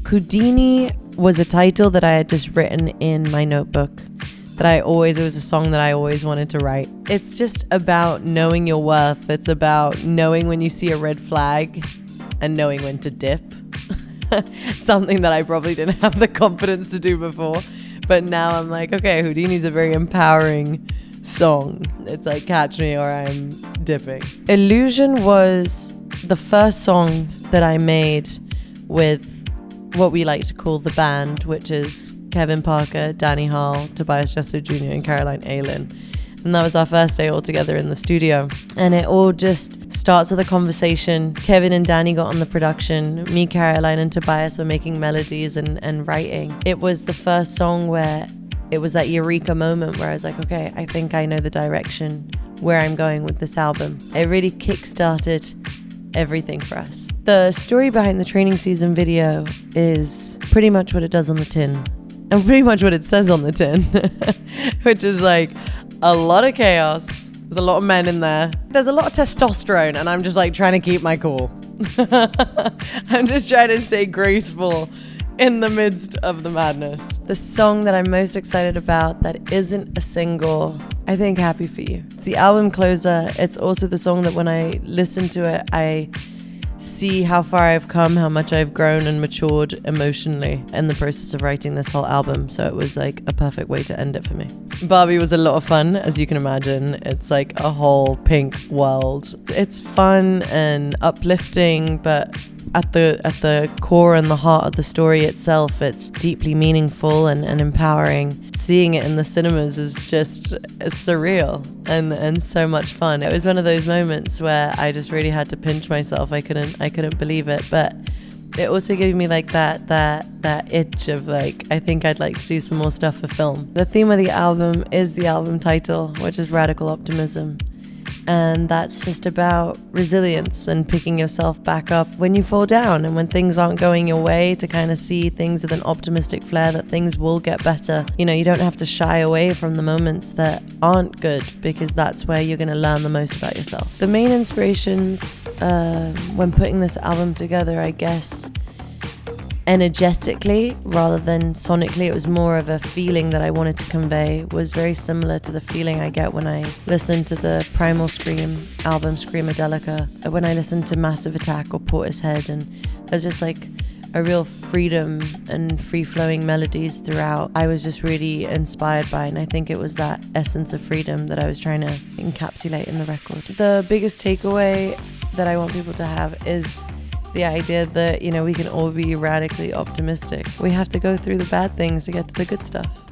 Houdini was a title that I had just written in my notebook. It was a song that I always wanted to write. It's just about knowing your worth. It's about knowing when you see a red flag and knowing when to dip. Something that I probably didn't have the confidence to do before. But now I'm like, okay, Houdini's a very empowering song. It's like Catch Me or I'm Dipping. Illusion was the first song that I made with what we like to call the band, which is Kevin Parker, Danny Hall, Tobias Jesso Jr. and Caroline Aylin. And that was our first day all together in the studio. And it all just starts with a conversation. Kevin and Danny got on the production. Me, Caroline and Tobias were making melodies and writing. It was the first song where it was that eureka moment where I was like, okay, I think I know the direction where I'm going with this album. It really kick-started everything for us. The story behind the Training Season video is pretty much what it does on the tin. And pretty much what it says on the tin. Which is like a lot of chaos. There's a lot of men in there. There's a lot of testosterone and I'm just like trying to keep my cool. I'm just trying to stay graceful in the midst of the madness. The song that I'm most excited about that isn't a single, I think Happy For You. It's the album closer. It's also the song that when I listen to it, I see how far I've come, how much I've grown and matured emotionally in the process of writing this whole album. So it was like a perfect way to end it for me. Barbie was a lot of fun, as you can imagine. It's like a whole pink world. It's fun and uplifting, but at the core and the heart of the story itself, it's deeply meaningful and empowering. Seeing it in the cinemas was just surreal and so much fun. It was one of those moments where I just really had to pinch myself. I couldn't believe it, but it also gave me like that itch of like, I think I'd like to do some more stuff for film. The theme of the album is the album title, which is Radical Optimism. And that's just about resilience and picking yourself back up when you fall down and when things aren't going your way, to kind of see things with an optimistic flair that things will get better. You know, you don't have to shy away from the moments that aren't good, because that's where you're going to learn the most about yourself. The main inspirations when putting this album together, I guess, energetically rather than sonically, it was more of a feeling that I wanted to convey. Was very similar to the feeling I get when I listen to the Primal Scream album Screamadelica, when I listen to Massive Attack or Portishead, and there's just like a real freedom and free-flowing melodies throughout. I was just really inspired by, and I think it was that essence of freedom that I was trying to encapsulate in the record. The biggest takeaway that I want people to have is the idea that, you know, we can all be radically optimistic. We have to go through the bad things to get to the good stuff.